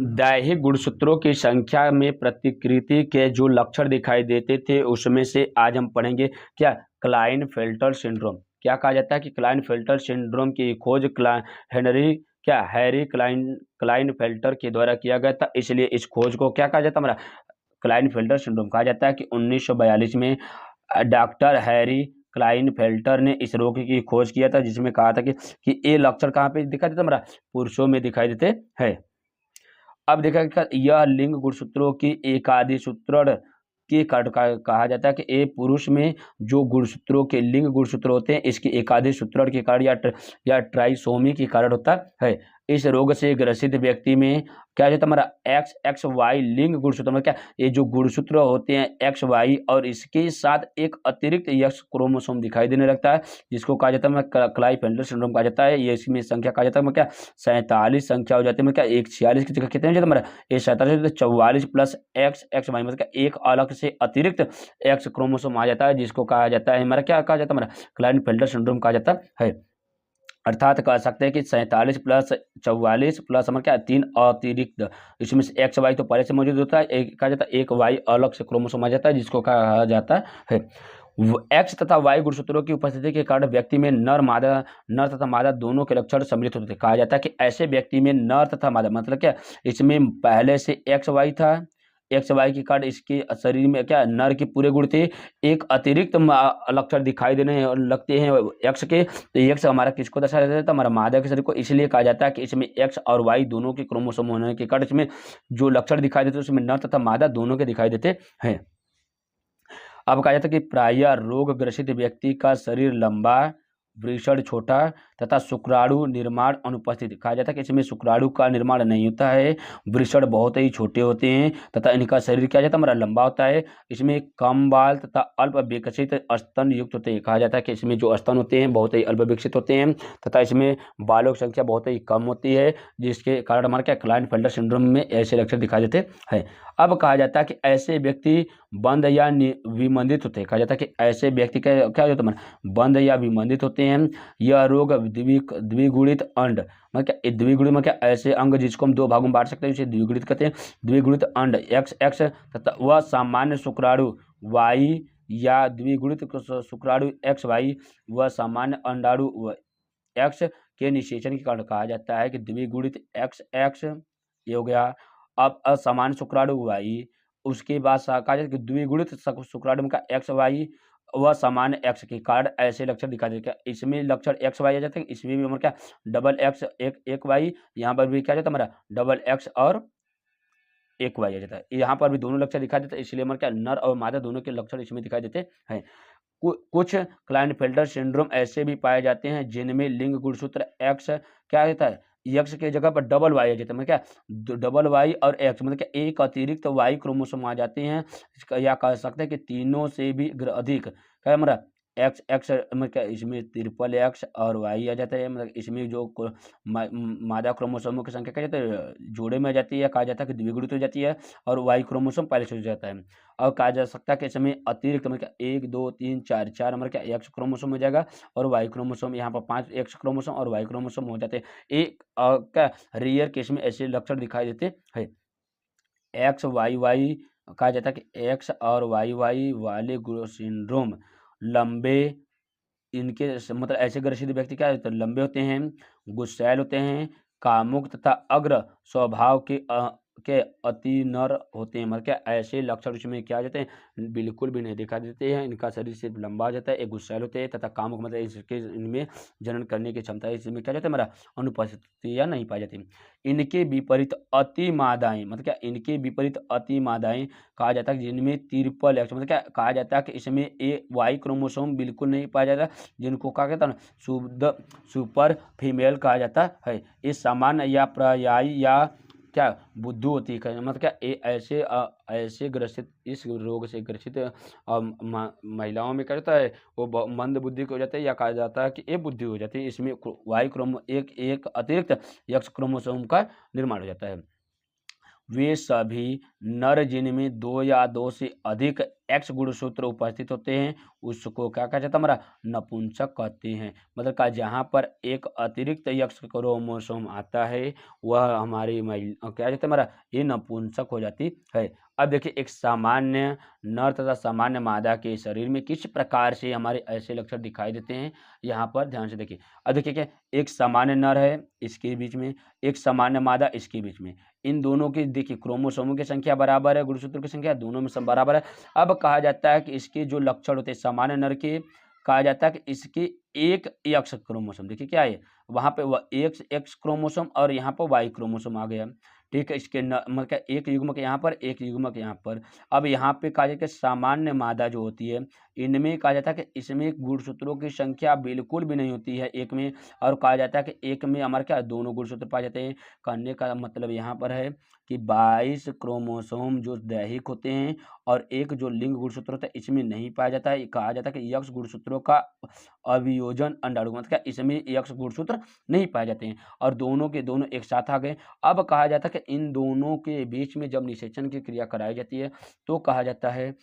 दैहिक गुणसूत्रों की संख्या में प्रतिकृति के जो लक्षण दिखाई देते थे उसमें से आज हम पढ़ेंगे क्या क्लाइनफेल्टर सिंड्रोम। क्या कहा जाता है कि क्लाइनफेल्टर सिंड्रोम की खोज हैरी क्लाइनफेल्टर के द्वारा किया गया था, इसलिए इस खोज को क्या कहा जाता है हमारा क्लाइनफेल्टर सिंड्रोम कहा जाता है। कि 1942 में डॉक्टर हैरी क्लाइनफेल्टर ने इस रोग की खोज किया था, जिसमें कहा था कि ये लक्षण कहाँ पे दिखाई देता हमारा पुरुषों में दिखाई देते हैं। अब देखा कि यह लिंग गुणसूत्रों की एकादिसूत्रण के कारण कहा जाता है कि ये पुरुष में जो गुणसूत्रों के लिंग गुणसूत्र होते हैं इसके एकादिसूत्रण के कारण या ट्राइसोमी के कारण होता है। इस रोग से ग्रसित व्यक्ति में क्या होता है हमारा एक्स एक्स वाई लिंग गुणसूत्र में क्या ये जो गुणसूत्र होते हैं एक्स वाई और इसके साथ एक अतिरिक्त एक्स क्रोमोसोम दिखाई देने लगता है, जिसको कहा जाता है क्लाइनफेल्टर सिंड्रोम कहा जाता है। ये इसमें संख्या कहा जाता है क्या 47 संख्या हो जाती है, मतलब क्या एक 46 की जगह कितने हो जाता है हमारा ये 47 44 प्लस एक्स एक्स वाई, मतलब क्या एक अलग से अतिरिक्त एक्स क्रोमोसोम आ जाता है, जिसको कहा जाता है हमारा क्या कहा जाता है हमारा क्लाइनफेल्टर सिंड्रोम कहा जाता है। अर्थात कह सकते हैं कि 47 प्लस 44 प्लस हमारे क्या 3 अतिरिक्त, इसमें से एक्स वाई तो पहले से मौजूद होता है, एक कहा जाता है एक वाई अलग से क्रोमोसोम आ जाता है, जिसको कहा जाता है। एक्स तथा वाई गुणसूत्रों की उपस्थिति के कारण व्यक्ति में नर तथा मादा दोनों के लक्षण सम्मिलित होते थे। कहा जाता है कि ऐसे व्यक्ति में नर तथा मादा मतलब क्या इसमें पहले से एक्स वाई था, एक्स वाई के कारण इसके शरीर में क्या नर के पूरे गुण थे, एक अतिरिक्त लक्षण दिखाई देने लगते हैं एक्स के, तो एक्स हमारा किसको दर्शाया जाता है तो हमारा मादा के शरीर को, इसलिए कहा जाता है कि इसमें एक्स और वाई दोनों के क्रोमोसोम होने के कारण इसमें जो लक्षण दिखाई देते हैं उसमें नर तथा मादा दोनों के दिखाई देते हैं। अब कहा जाता है कि प्रायः रोग ग्रसित व्यक्ति का शरीर लंबा, वृषण छोटा तथा शुक्राणु निर्माण अनुपस्थित। कहा जाता है कि इसमें शुक्राणु का निर्माण नहीं होता है, वृषण बहुत ही छोटे होते हैं तथा इनका शरीर क्या जाता है हमारा लंबा होता है। इसमें कम बाल तथा अल्प विकसित स्तन युक्त होते हैं। कहा जाता है कि इसमें जो स्तन होते हैं बहुत ही अल्प विकसित होते हैं तथा इसमें बालों की संख्या बहुत ही कम होती है, जिसके कारण हमारा क्या क्लाइनफेल्टर सिंड्रोम में ऐसे लक्षण दिखाई देते हैं। अब कहा जाता है कि ऐसे व्यक्ति बंद या विमंदित होते हैं। कहा जाता है कि ऐसे व्यक्ति क्या होता है बंद या विमंदित होते हैं। यह रोग द्विगुणित अंड मतलब क्या द्विगुणित मतलब क्या ऐसे अंग जिसको हम दो भागों में बांट सकते हैं उसे द्विगुणित कहते हैं। द्विगुणित अंड एक्स एक्स तथा वह सामान्य शुक्राणु वाई या द्विगुणित शुक्राणु एक्स वाई व सामान्य अंडाणु एक्स के निषेचन के कारण कहा जाता है कि द्विगुणित एक्स एक्स ये हो गया। अब असामान्य शुक्राणु वाई, उसके बाद कहा जाता है कि द्विगुणित शुक्राणु का एक्स वाई व सामान्य एक्स के कारण ऐसे लक्षण दिखाई देते हैं। इसमें लक्षण एक्स वाई आ जाते हैं, इसमें भी हमारा क्या डबल एक्स एक वाई, यहाँ पर भी क्या जाता है हमारा डबल एक्स और एक वाई आ जाता है। यहाँ पर भी दोनों लक्षण दिखाई देते हैं, इसलिए हमारे क्या नर और मादा दोनों के लक्षण इसमें दिखाई देते हैं। कुछ क्लाइनफेल्टर सिंड्रोम ऐसे भी पाए जाते हैं जिनमें लिंग गुणसूत्र एक्स क्या रहता है एक्स के जगह पर डबल वाई आ जाता है, मतलब क्या डबल वाई और एक्स मतलब क्या एक अतिरिक्त वाई क्रोमोसोम आ जाते हैं, या कह सकते हैं कि तीनों से भी अधिक क्या हमारा एक्स एक्स मतलब क्या इसमें ट्रिपल एक्स और वाई आ जाता है, मतलब इसमें जो मादा क्रोमोसोमों की संख्या क्या जाता है जोड़े में आ जाती है, कहा जाता है कि द्विगुणित हो जाती है और वाई क्रोमोसोम पहले से हो जाता है। और कहा जा सकता है कि इसमें अतिरिक्त मतलब क्या 1 2 3 4 4 मतलब क्या एक्स क्रोमोसोम हो जाएगा और वाई क्रोमोसोम, यहाँ पर 5 एक्स क्रोमोसोम और वाई क्रोमोसोम हो जाते हैं। एक क्या रेयर केस में ऐसे लक्षण दिखाई देते हैं। एक्स वाई वाई कहा जाता है कि एक्स और वाई वाई वाले सिंड्रोम लंबे, इनके मतलब ऐसे ग्रसित व्यक्ति क्या होते हैं लंबे होते हैं, गुस्सैल होते हैं, कामुक तथा अग्र स्वभाव के अति नर होते हैं। मतलब क्या ऐसे लक्षण इसमें क्या जाते हैं बिल्कुल भी नहीं दिखाई देते हैं। इनका शरीर सिर्फ लंबा हो जाता है, एक गुस्सैल होते हैं तथा कामुक मतलब इसके इनमें जनन करने की क्षमता इसमें क्या जाता है हमारा अनुपस्थिति या नहीं पाई जाती। इनके विपरीत अति मादाएं मतलब क्या इनके विपरीत अति मादाएं कहा जाता है जिनमें ट्रिपल एक्स मतलब क्या कहा जाता है कि इसमें ए वाई क्रोमोसोम बिल्कुल नहीं पाया जाता, जिनको कहा जाता है ना शुद्ध सुपर फीमेल कहा जाता है। इस सामान्य या पर्यायी या क्या बुद्धू होती है मतलब क्या ऐसे ग्रसित इस रोग से ग्रसित महिलाओं में क्या होता है वो मंद बुद्धि हो जाता है, या कहा जाता है कि ये बुद्धि हो जाती है। इसमें वाई क्रोमो एक अतिरिक्त एक्स क्रोमोसोम का निर्माण हो जाता है। वे सभी नर जिनमें 2 या 2 से अधिक एक्स गुणसूत्र उपस्थित होते हैं उसको क्या कहा जाता है हमारा नपुंसक कहते हैं। मतलब का जहाँ पर एक अतिरिक्त एक्स क्रोमोसोम आता है वह हमारी महिला क्या कहते हैं हमारा ये नपुंसक हो जाती है। अब देखिए एक सामान्य नर तथा सामान्य मादा के शरीर में किस प्रकार से हमारे ऐसे लक्षण दिखाई देते हैं, यहाँ पर ध्यान से देखिए। अब देखिए क्या एक सामान्य नर है इसके बीच में, एक सामान्य मादा इसके बीच में, इन दोनों की देखिए क्रोमोसोमों की संख्या बराबर है, गुणसूत्र की संख्या दोनों में सब बराबर है। अब कहा जाता है कि इसके जो लक्षण होते हैं सामान्य नर के, कहा जाता है कि इसके एक एक्स क्रोमोसोम, देखिए क्या है वहाँ पे वह एक्स एक्स क्रोमोसोम और यहाँ पर वाई क्रोमोसोम आ गया। ठीक है, इसके मतलब क्या एक युग्मक यहाँ पर एक युग्मक यहाँ पर। अब यहाँ पे कहा जाता है कि सामान्य मादा जो होती है इनमें कहा जाता है कि इसमें गुणसूत्रों की संख्या बिल्कुल भी नहीं होती है एक में, और कहा जाता है कि एक में हमारे क्या दोनों गुणसूत्र पाए जाते हैं। कहने का मतलब यहाँ पर है कि 22 क्रोमोसोम जो दैहिक होते हैं और एक जो लिंग गुणसूत्र होता है इसमें नहीं पाया जाता है। कहा जाता है कि एक्स गुणसूत्रों का अभियोजन अंडाणु मतलब क्या इसमें एक्स गुणसूत्र नहीं पाए जाते हैं और दोनों के दोनों एक साथ आ गए। अब कहा जाता है कि इन दोनों के बीच में जब निषेचन की क्रिया कराई जाती है तो कहा जाता है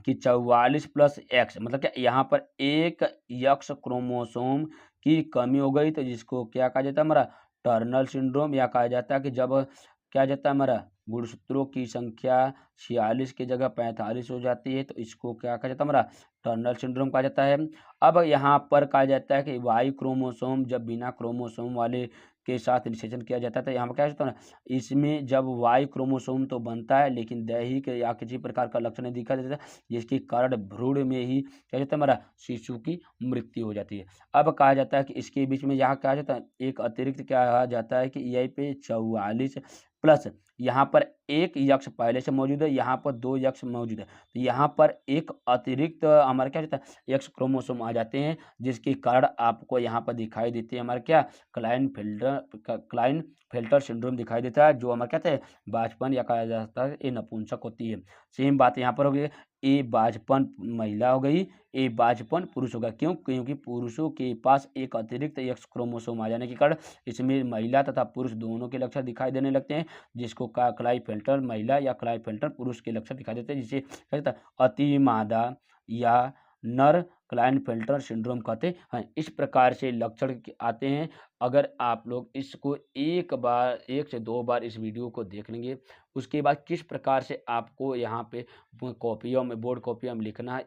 कि 44 प्लस एक्स मतलब क्या यहाँ पर एक एक्स क्रोमोसोम की कमी हो गई, तो जिसको क्या कहा जाता है हमारा टर्नर सिंड्रोम, या कहा जाता है कि जब क्या जाता है हमारा गुणसूत्रों की संख्या 46 की जगह 45 हो जाती है तो इसको क्या कहा जाता है हमारा टर्नर सिंड्रोम कहा जाता है। अब यहाँ पर कहा जाता है कि वाई क्रोमोसोम जब बिना क्रोमोसोम वाले के साथ निषेचन किया जाता है तो यहाँ पर क्या होता है ना इसमें जब वाई क्रोमोसोम तो बनता है लेकिन दैहिक या किसी प्रकार का लक्षण नहीं दिखा देता, जिसके कारण भ्रूण में ही क्या जाता है हमारा शिशु की मृत्यु हो जाती है। अब कहा जाता है कि इसके बीच में यहाँ कहा जाता है एक अतिरिक्त क्या कहा जाता है कि यही पे 44 प्लस यहाँ पर एक यक्ष पहले से मौजूद है, यहाँ पर 2 यक्ष मौजूद है, तो यहाँ पर एक अतिरिक्त हमारा क्या रहता है एक्स क्रोमोसोम आ जाते हैं, जिसके कारण आपको यहाँ पर दिखाई देते हैं हमारे क्या क्लाइनफेल्टर सिंड्रोम दिखाई देता है, जो हमारे कहते हैं बाजपन या कहा जाता है ये नपुंसक होती है। सेम बात यहाँ पर हो गई, ए बाजपन महिला हो गई, ए बाजपन पुरुष होगा। क्यों? क्योंकि पुरुषों के पास एक अतिरिक्त एक्स क्रोमोसोम आ जाने के कारण इसमें महिला तथा पुरुष दोनों के लक्षण दिखाई देने लगते हैं, जिसको का क्लाइनफेल्टर महिला या क्लाइनफेल्टर पुरुष के लक्षण दिखाई देते हैं, जिसे क्या कहता है अति मादा या नर क्लाइनफेल्टर सिंड्रोम कहते हैं। इस प्रकार से लक्षण आते हैं। अगर आप लोग इसको एक बार 1 से 2 बार इस वीडियो को देख लेंगे, उसके बाद किस प्रकार से आपको यहाँ पे कॉपियों में बोर्ड कॉपियों में लिखना है,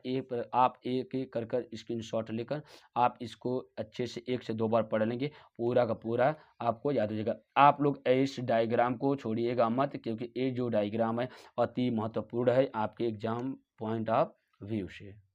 आप एक एक कर कर स्क्रीनशॉट लेकर आप इसको अच्छे से 1 से 2 बार पढ़ लेंगे, पूरा का पूरा आपको याद हो जाएगा। आप लोग इस डायग्राम को छोड़िएगा मत, क्योंकि ये जो डायग्राम है अति महत्वपूर्ण है आपके एग्जाम पॉइंट ऑफ व्यू से।